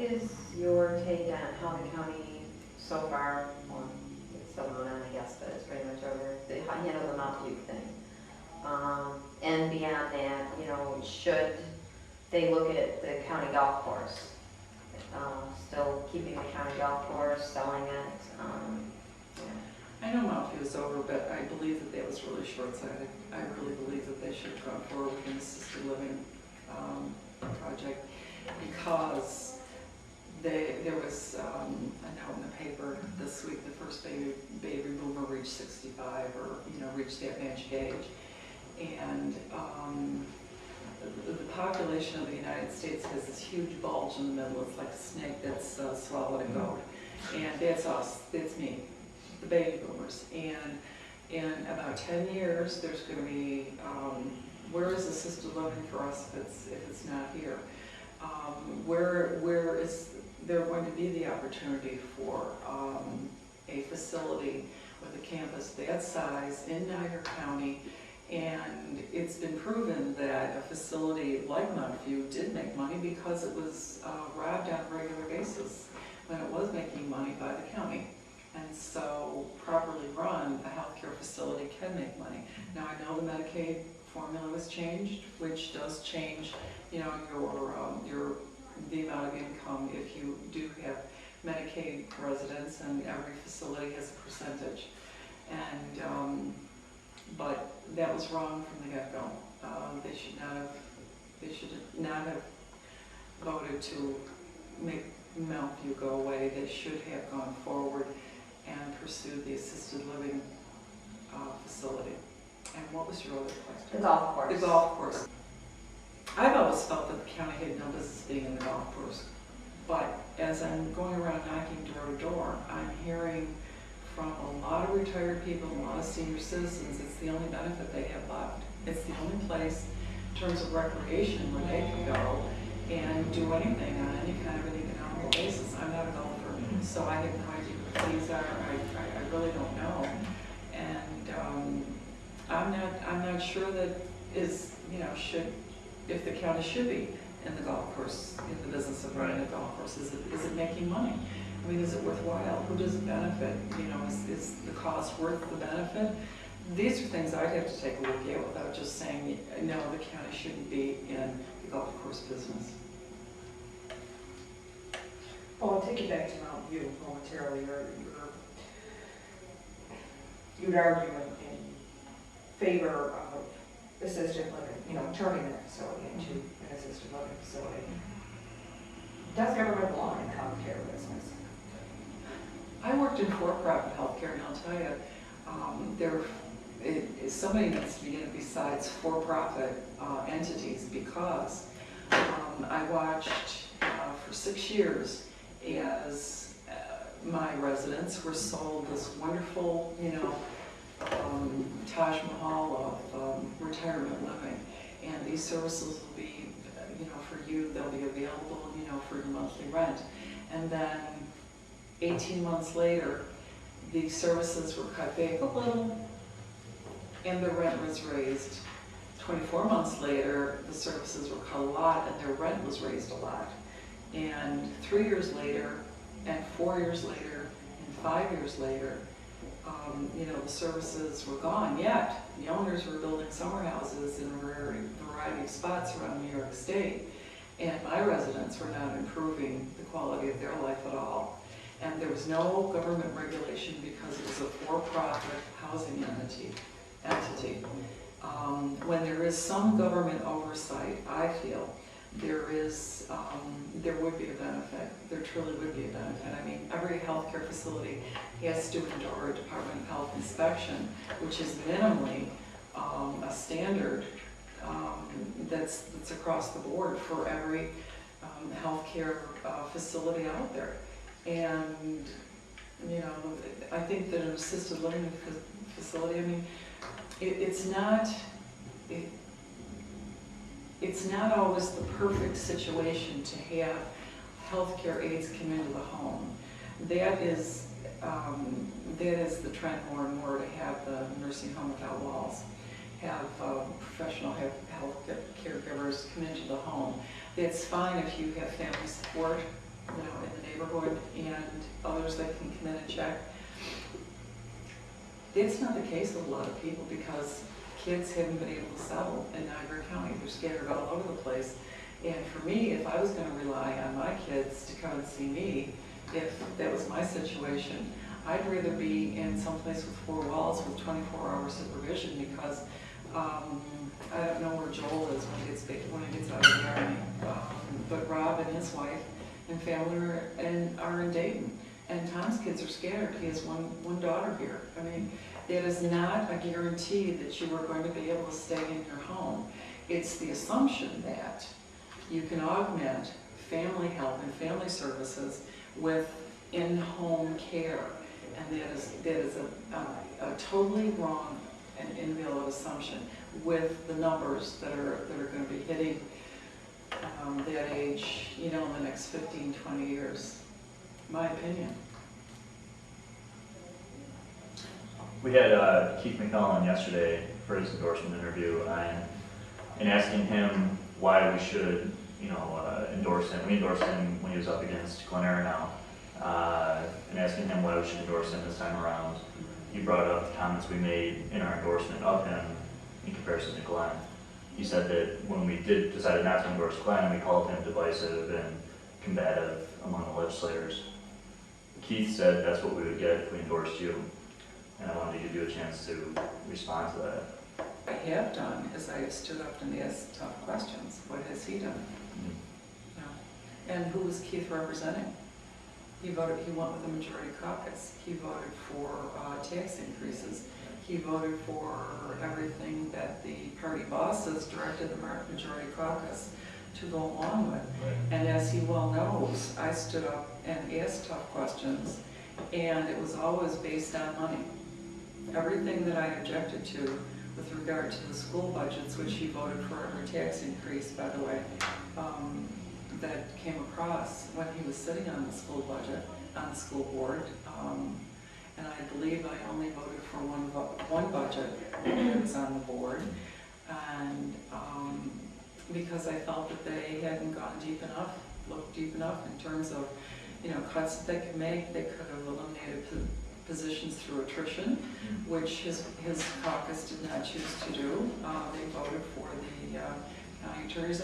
is your take on how the county so far, well, it's still going on, I guess, but it's pretty much over, the Mount View thing? And beyond that, should they look at the county golf course? Still keeping the county golf course, selling it? I know Mount View is over, but I believe that was really short-sighted. I really believe that they should have gone forward with an assisted living project, because there was a note in the paper this week, the first baby boomer reached 65, or reached that magic age, and the population of the United States has this huge bulge in the middle. It's like a snake that's swallowed a goat, and that's us. That's me, the baby boomers. And in about 10 years, there's going to be where is assisted living for us if it's not here? Where is there going to be the opportunity for a facility with a campus that size in Niagara County? And it's been proven that a facility like Mount View did make money because it was robbed on a regular basis when it was making money by the county. And so, properly run, a healthcare facility can make money. Now, I know the Medicaid formula was changed, which does change, the amount of income if you do have Medicaid residents, and every facility has a percentage. And but that was wrong from the get-go. They should not have voted to make Mount View go away. They should have gone forward and pursued the assisted living facility. And what was your other question? The golf course. The golf course. I've always felt that the county had no business being in the golf course. But as I'm going around knocking door to door, I'm hearing from a lot of retired people, a lot of senior citizens, it's the only benefit they have left. It's the only place, in terms of recreation, where they can go and do anything on any kind of an economical basis. I'm not a golfer, so I have no idea what these are. I really don't know. And I'm not sure that if the county should be in the golf course, in the business of running a golf course. Is it making money? I mean, is it worthwhile? Who does it benefit? Is the cost worth the benefit? These are things I'd have to take a look at without just saying, no, the county shouldn't be in the golf course business. Well, I'll take you back to Mount View momentarily. You'd argue in favor of assisted living, turning that facility into an assisted living facility. Does government belong in the healthcare business? I worked in for-profit healthcare, and I'll tell you, somebody needs to be in it besides for-profit entities, because I watched for 6 years as my residents were sold this wonderful, Taj Mahal of retirement living, and these services will be, for you, they'll be available, for your monthly rent, and then 18 months later, the services were cut back a little, and the rent was raised. 24 months later, the services were cut a lot, and their rent was raised a lot. And 3 years later, and 4 years later, and 5 years later, the services were gone. Yet the owners were building summer houses in a variety of spots around New York State, and my residents were not improving the quality of their life at all. And there was no government regulation because it was a for-profit housing entity. When there is some government oversight, I feel there would be a benefit. There truly would be a benefit. I mean, every healthcare facility has to endure a Department of Health inspection, which is minimally a standard that's across the board for every healthcare facility out there. And I think that an assisted living facility, I mean, it's not always the perfect situation to have healthcare aides come into the home. That is the trend more and more, to have the nursing home without walls, have professional health caregivers come into the home. It's fine if you have family support you know, in the neighborhood and others that can come in and check. It's not the case with a lot of people because kids haven't been able to settle in Niagara County. They're scattered all over the place. And for me, if I was going to rely on my kids to come and see me, if that was my situation, I'd rather be in some place with 4 walls with 24-hour supervision because I don't know where Joel is when he gets out of the Army. But Rob and his wife and family are in Dayton. And Tom's kids are scattered. He has one daughter here. I mean, it is not a guarantee that you are going to be able to stay in your home. It's the assumption that you can augment family help and family services with in-home care. And that is a totally wrong and invalid assumption with the numbers that are going to be hitting that age, you know, in the next 15, 20 years. My opinion. We had Keith McCollum yesterday for his endorsement interview, and asking him why we should, you know, endorse him. We endorsed him when he was up against Glenn Arenal, and asking him why we should endorse him this time around. He brought up the comments we made in our endorsement of him in comparison to Glenn. He said that when we decided not to endorse Glenn, we called him divisive and combative among the legislators. Keith said that's what we would get if we endorsed you, and I wanted to give you a chance to respond to that. What I have done is I have stood up and asked tough questions. What has he done? No. And who was Keith representing? He went with the majority caucus. He voted for tax increases. He voted for everything that the party bosses directed the majority caucus to go along with. And as he well knows, I stood up and asked tough questions, and it was always based on money. Everything that I objected to with regard to the school budgets, which he voted for every tax increase, by the way, that came across when he was sitting on the school budget, on the school board. And I believe I only voted for one budget when I was on the board. And because I felt that they hadn't gone deep enough, looked deep enough in terms of, you know, cuts that they could make. They could have eliminated positions through attrition, which his caucus did not choose to do. They voted for the county attorneys.